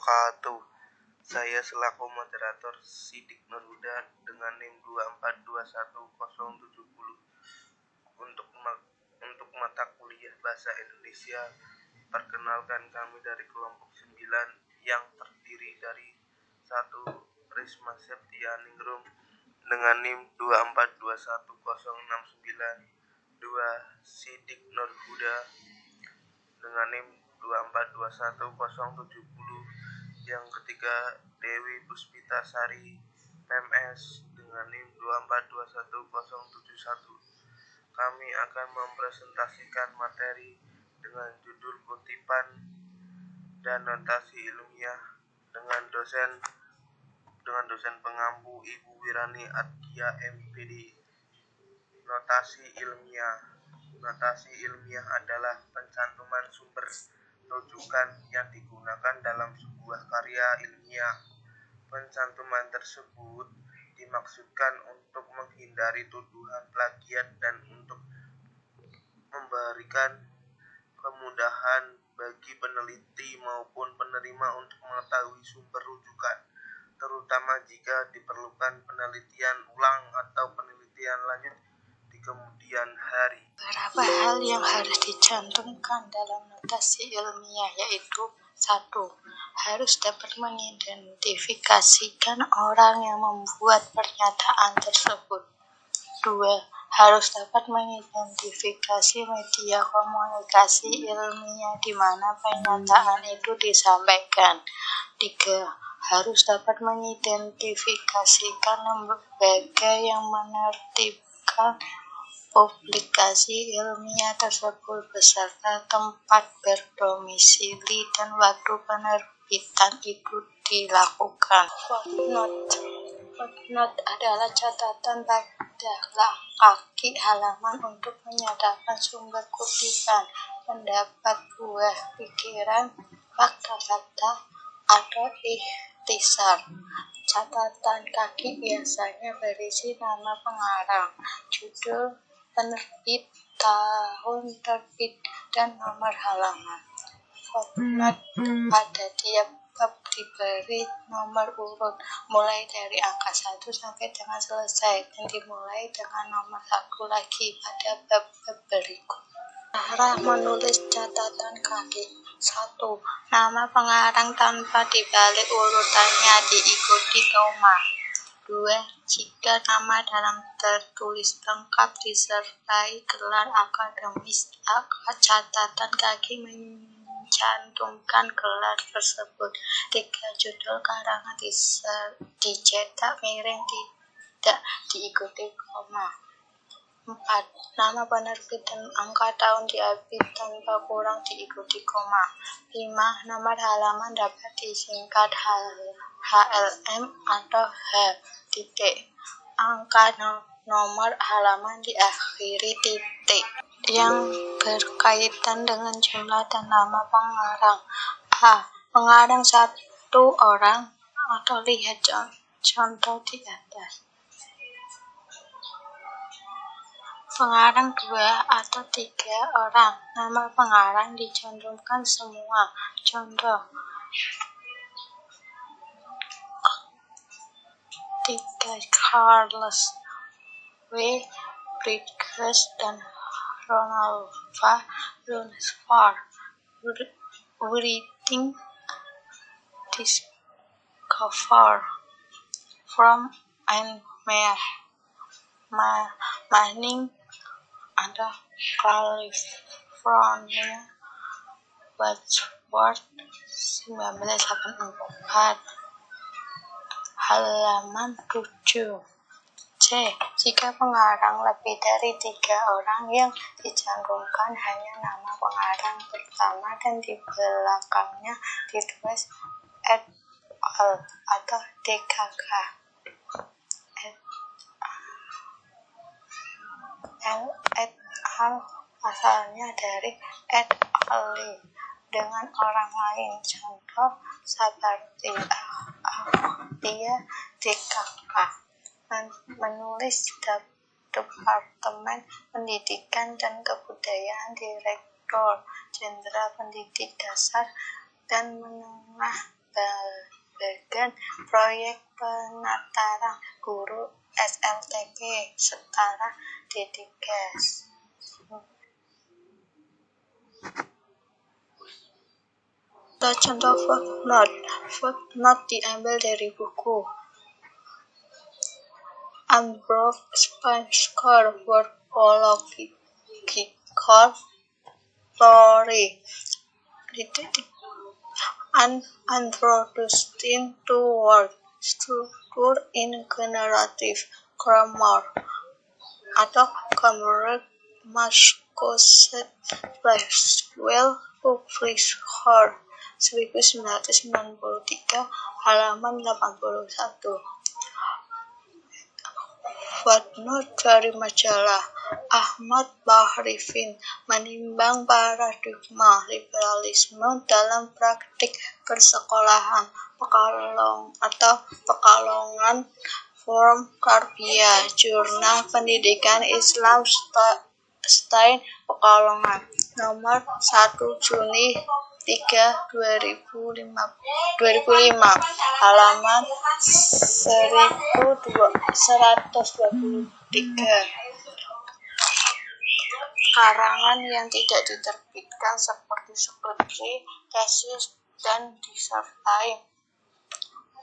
wabarakatuh. Saya selaku moderator Sidik Nurhuda dengan NIM 2421070 untuk mata kuliah Bahasa Indonesia. Perkenalkan, kami dari kelompok 9 yang terdiri dari 1. Risma Septia Ningrum dengan NIM 2421069, 2. Sidik Nurhuda dengan NIM 2421070, yang ketiga Dewi Puspita Sari PMS dengan NIM 2421071. Kami akan mempresentasikan materi dengan judul kutipan dan notasi ilmiah dengan dosen pengampu Ibu Wirani Atkia MPD. Notasi ilmiah adalah pencantuman sumber rujukan yang digunakan dalam sebuah karya ilmiah. Pencantuman tersebut dimaksudkan untuk menghindari tuduhan plagiat dan untuk memberikan kemudahan bagi peneliti maupun penerima untuk mengetahui sumber rujukan, terutama jika diperlukan penelitian ulang atau penelitian lanjut di kemudian hari. Beberapa hal yang harus dicantumkan dalam notasi ilmiah yaitu 1. Harus dapat mengidentifikasikan orang yang membuat pernyataan tersebut. 2. Harus dapat mengidentifikasi media komunikasi ilmiah di mana pernyataan itu disampaikan. 3. Harus dapat mengidentifikasikan lembaga yang menerbitkan publikasi ilmiah tersebut beserta tempat berdomisili dan waktu penerbitan itu dilakukan. Footnote adalah catatan pada kaki halaman untuk menyatakan sumber kutipan, pendapat, buah pikiran, fakta-fakta, atau ikhtisar. Catatan kaki biasanya berisi nama pengarang, judul penerbit, tahun terbit, dan nomor halaman. Footnote pada tiap bab diberi nomor urut mulai dari angka 1 sampai dengan selesai dan dimulai dengan nomor 1 lagi pada bab-bab berikut. Cara menulis catatan kaki. 1. Nama pengarang tanpa dibalik urutannya diikuti koma. 2. Jika nama dalam tertulis lengkap disertai gelar akademis, catatan kaki mencantumkan gelar tersebut. 3. Judul karangan dicetak miring tidak diikuti koma. 4. Nama penerbit dan angka tahun diapit tanpa kurang diikuti koma. 5. Nomor halaman dapat disingkat HLM atau H. Angka nomor halaman diakhiri titik. Yang berkaitan dengan jumlah dan nama pengarang. A. Pengarang 1 orang atau lihat contoh di atas. Pengarang 2 atau 3 orang. Nama pengarang dicantumkan semua. Contoh 3. Charles W. Bridges dan Ronalva Lunsford. Writing discover from and Manning ada California Wadsworth 1984. Halaman 7. C. Jika pengarang lebih dari 3 orang, yang dicantumkan hanya nama pengarang pertama dan di belakangnya ditulis et al. Atau DKK. Et al. Asalnya dari et al. Dengan orang lain. Contoh seperti dia DKK. Menulis Departemen Pendidikan dan Kebudayaan, Direktur Jenderal Pendidik Dasar dan Menengah bagian proyek penataran guru SLTG setara D3. Contoh footnote diambil dari buku Unbroken Spencer Workological Theory Introduction to Word Structure in Generative Grammar atau Cambridge Massachusetts Maxwell Publisher 1993 halaman 81. Footnote dari majalah Ahmad Bahrifin menimbang paradigma liberalisme dalam praktik persekolahan Pekalongan Forum Tarbiyah Jurnal Pendidikan Islam Stein Pekalongan nomor 1 Juni 2005 halaman 1123. Karangan yang tidak diterbitkan seperti skripsi, tesis, dan disertai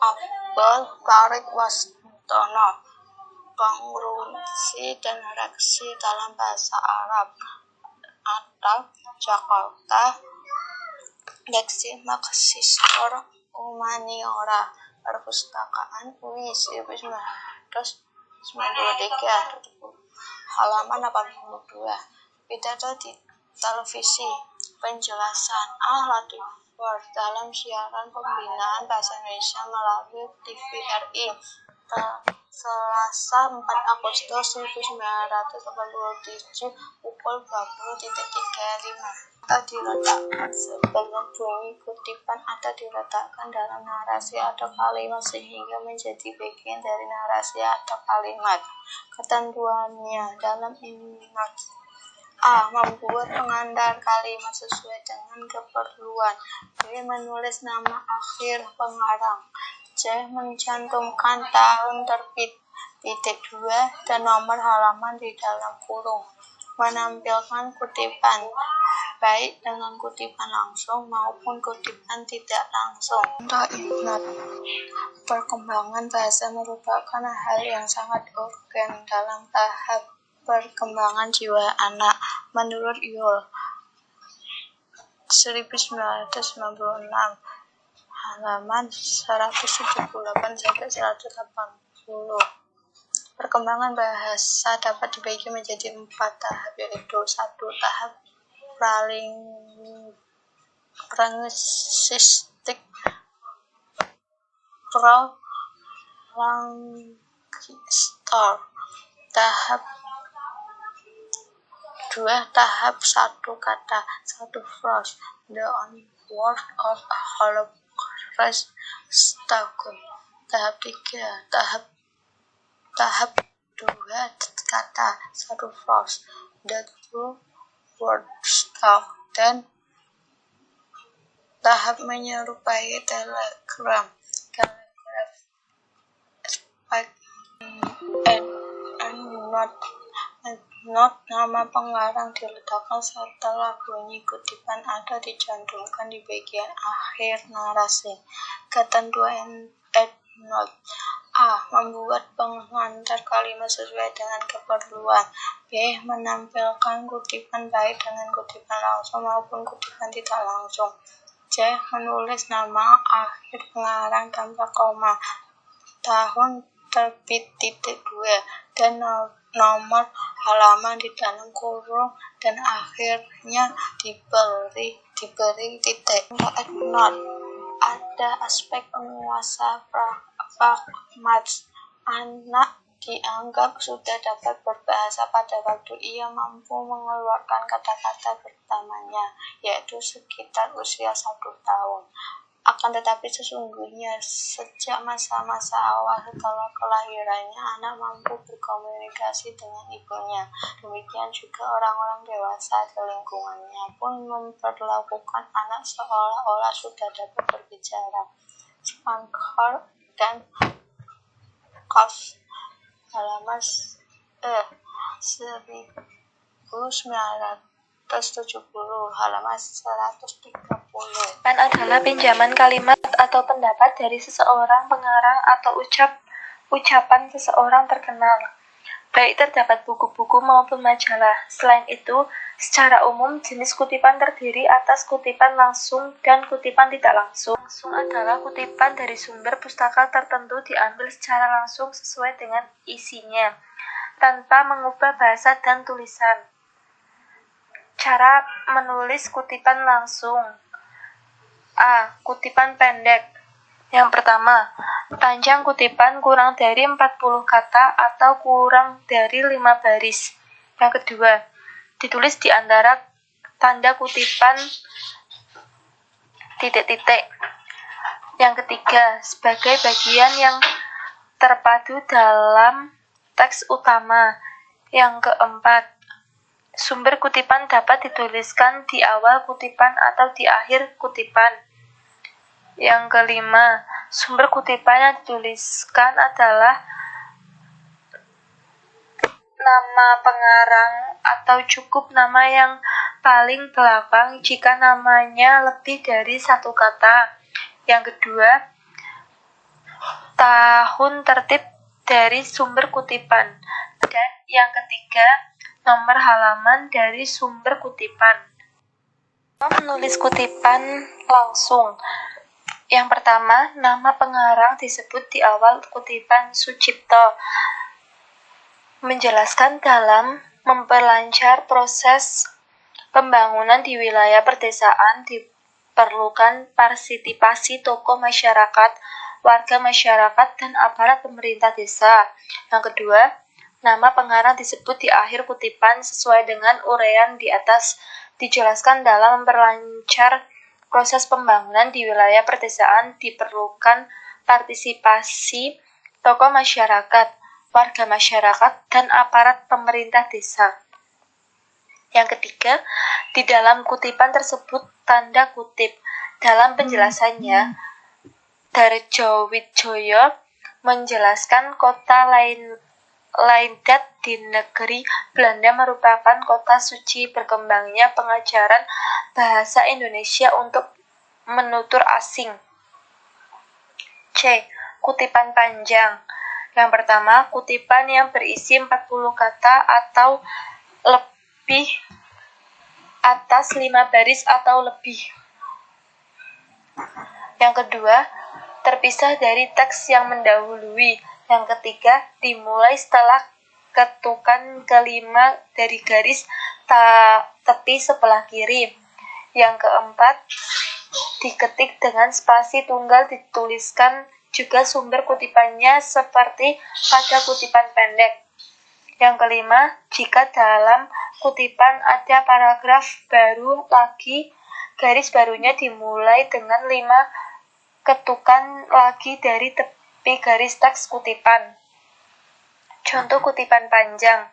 Abdul Tarik Wastono, kongruensi dan reaksi dalam bahasa Arab atau Jakarta Leksi Magister Humaniora Perpustakaan UI 1993 halaman 82. Pidato di televisi penjelasan Latifah dalam siaran pembinaan bahasa Indonesia melalui TVRI Selasa 4 Agustus 1987 pukul 20.35 atau diletakkan sebelum bunyi kutipan atau diletakkan dalam narasi atau kalimat sehingga menjadi bagian dari narasi atau kalimat. Ketentuannya dalam inat A. Membuat pengantar kalimat sesuai dengan keperluan. B. Menulis nama akhir pengarang. C. Mencantumkan tahun terbit, titik 2, dan nomor halaman di dalam kurung. Menampilkan kutipan, baik dengan kutipan langsung maupun kutipan tidak langsung. Contoh inat. Perkembangan bahasa merupakan hal yang sangat urgen dalam tahap perkembangan jiwa anak. Menurut Yul 1996 halaman 178-180. Perkembangan bahasa dapat dibagi menjadi 4 tahap, yaitu 1. Tahap pragmatistik pro-langister. Tahap 2. Tahap 1 kata 1 phrase the onward of a Holocaust Stockholm. Tahap 3. Tahap 2 kata 1 phrase the two word stock, dan tahap menyerupai telegram spike and not. Nama pengarang diletakkan setelah bunyi kutipan atau dicantumkan di bagian akhir narasi. Ketentuan endnote. A. Membuat pengantar kalimat sesuai dengan keperluan. B. Menampilkan kutipan baik dengan kutipan langsung maupun kutipan tidak langsung. C. Menulis nama akhir pengarang tanpa koma, tahun terbit, titik 2, dan nomor halaman di dalam kurung, dan akhirnya diberi titik. Not. Ada aspek penguasa pragmatis. Anak dianggap sudah dapat berbahasa pada waktu ia mampu mengeluarkan kata-kata pertamanya, yaitu sekitar usia 1 tahun. Akan tetapi sesungguhnya sejak masa-masa awal setelah kelahirannya anak mampu berkomunikasi dengan ibunya. Demikian juga orang-orang dewasa di lingkungannya pun memperlakukan anak seolah-olah sudah dapat berbicara. Anchor dan Kos halaman 1970 halaman 130. Kan adalah pinjaman kalimat atau pendapat dari seseorang pengarang atau ucapan seseorang terkenal. Baik terdapat buku-buku maupun majalah. Selain itu, secara umum jenis kutipan terdiri atas kutipan langsung dan kutipan tidak langsung. Langsung adalah kutipan dari sumber pustaka tertentu diambil secara langsung sesuai dengan isinya, tanpa mengubah bahasa dan tulisan. Cara menulis kutipan langsung. A. Kutipan pendek. Yang pertama, panjang kutipan kurang dari 40 kata atau kurang dari 5 baris. Yang kedua, ditulis di antara tanda kutipan titik-titik. Yang ketiga, sebagai bagian yang terpadu dalam teks utama. Yang keempat, sumber kutipan dapat dituliskan di awal kutipan atau di akhir kutipan. Yang kelima, sumber kutipan yang dituliskan adalah nama pengarang atau cukup nama yang paling belakang jika namanya lebih dari satu kata. Yang kedua, tahun tertib dari sumber kutipan. Dan yang ketiga, nomor halaman dari sumber kutipan. Menulis kutipan langsung. Yang pertama, nama pengarang disebut di awal kutipan Sucipto. Menjelaskan dalam memperlancar proses pembangunan di wilayah perdesaan diperlukan partisipasi tokoh masyarakat, warga masyarakat, dan aparat pemerintah desa. Yang kedua, nama pengarang disebut di akhir kutipan sesuai dengan uraian di atas. Dijelaskan dalam memperlancar proses pembangunan di wilayah perdesaan diperlukan partisipasi tokoh masyarakat, warga masyarakat, dan aparat pemerintah desa. Yang ketiga, di dalam kutipan tersebut tanda kutip. Dalam penjelasannya, Darjo Widjoyo menjelaskan kota Leiden di negeri Belanda merupakan kota suci berkembangnya pengajaran bahasa Indonesia untuk menutur asing. C. Kutipan panjang. Yang pertama, kutipan yang berisi 40 kata atau lebih atas 5 baris atau lebih. Yang kedua, terpisah dari teks yang mendahului. Yang ketiga, dimulai setelah ketukan kelima dari garis tepi sebelah kiri. Yang keempat, diketik dengan spasi tunggal, dituliskan juga sumber kutipannya seperti pada kutipan pendek. Yang kelima, jika dalam kutipan ada paragraf baru lagi, garis barunya dimulai dengan 5 ketukan lagi dari tepi garis teks kutipan. Contoh kutipan panjang.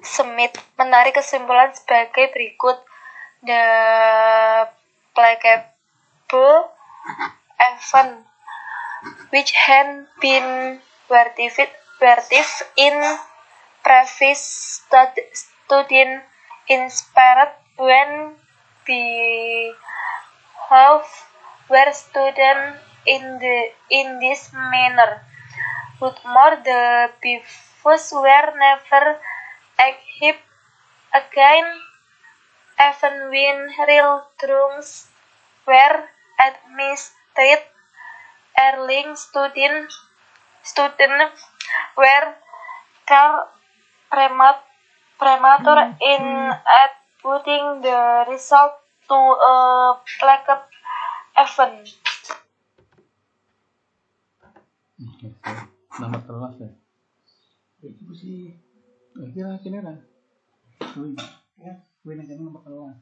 Smith menarik kesimpulan sebagai berikut. The applicable event which had been verified in previous student inspired when behave were student in this manner. Furthermore, the behaviors were never exhibited again, even when real truths were administered. Early students were premature in attributing the result to a planned event. Nama kelas ya. Itu sih. Kira lah. Ya, gue nanya nama kelas.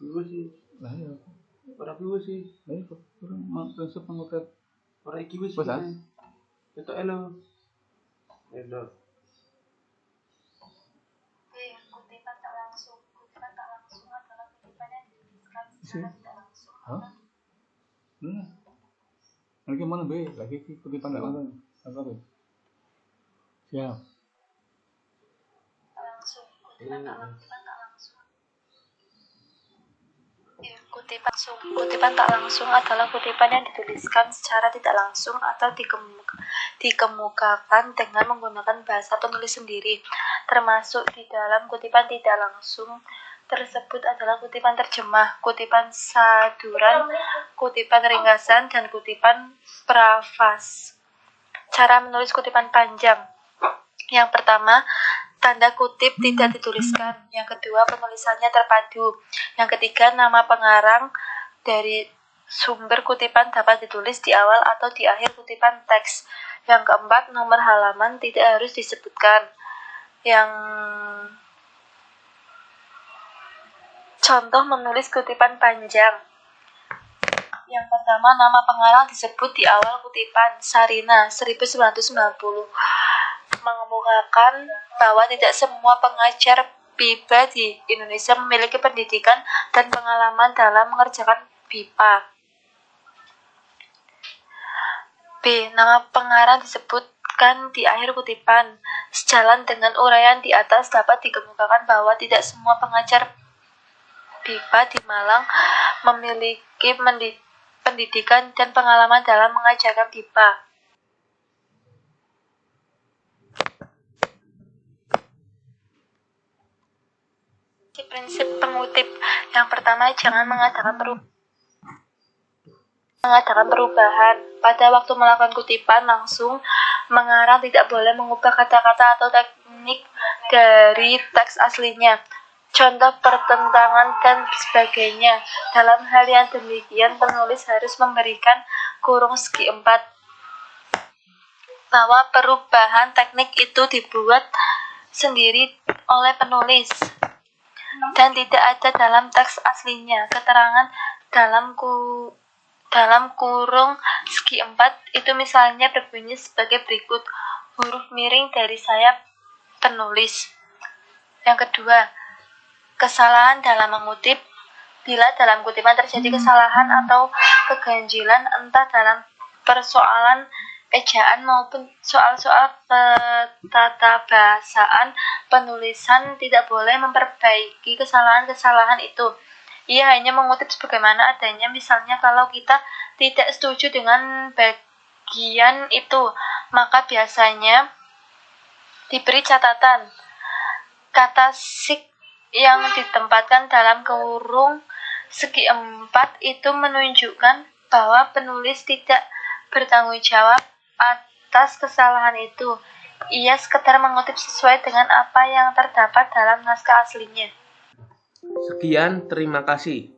Gue sih. Lah ya. Ora gue sih. Lah itu kurang prinsip pengutat. Ora iki wis. Pesan. Itu elo. Elo. Kutipan tak langsung. Kutipan tak langsung adalah kutipan yang dituliskan secara tidak langsung. Hah? Lagi mana be? Lagi kutipan nggak langsung. Apa tuh? Siap. Langsung, kutipan tak langsung. Ya, kutipan tak langsung adalah kutipan yang dituliskan secara tidak langsung atau dikemukakan dengan menggunakan bahasa penulis sendiri. Termasuk di dalam kutipan tidak langsung tersebut adalah kutipan terjemah, kutipan saduran, kutipan ringkasan, dan kutipan prafas. Cara menulis kutipan panjang. Yang pertama, tanda kutip tidak dituliskan. Yang kedua, penulisannya terpadu. Yang ketiga, nama pengarang dari sumber kutipan dapat ditulis di awal atau di akhir kutipan teks. Yang keempat, nomor halaman tidak harus disebutkan. Yang contoh menulis kutipan panjang. Yang pertama, nama pengarang disebut di awal kutipan. Sarina, 1990. Mengemukakan bahwa tidak semua pengajar BIPA di Indonesia memiliki pendidikan dan pengalaman dalam mengerjakan BIPA. B. Nama pengarang disebutkan di akhir kutipan. Sejalan dengan uraian di atas dapat dikemukakan bahwa tidak semua pengajar BIPA di Malang memiliki pendidikan dan pengalaman dalam mengajarkan BIPA. Prinsip pengutip. Yang pertama, jangan mengadakan perubahan. Pada waktu melakukan kutipan langsung, mengarang tidak boleh mengubah kata-kata atau teknik dari teks aslinya. Contoh pertentangan dan sebagainya. Dalam hal yang demikian, penulis harus memberikan kurung segi 4 bahwa perubahan teknik itu dibuat sendiri oleh penulis dan tidak ada dalam teks aslinya. Keterangan dalam kurung segi 4 itu misalnya berbunyi sebagai berikut: huruf miring dari sayap penulis. Yang kedua, kesalahan dalam mengutip. Bila dalam kutipan terjadi kesalahan atau keganjilan entah dalam persoalan ejaan maupun soal-soal ketatabahasaan, penulisan tidak boleh memperbaiki kesalahan-kesalahan itu. Ia hanya mengutip sebagaimana adanya. Misalnya kalau kita tidak setuju dengan bagian itu, maka biasanya diberi catatan. Kata sik yang ditempatkan dalam kurung segi 4 itu menunjukkan bahwa penulis tidak bertanggung jawab atas kesalahan itu. Ia sekedar mengutip sesuai dengan apa yang terdapat dalam naskah aslinya. Sekian, terima kasih.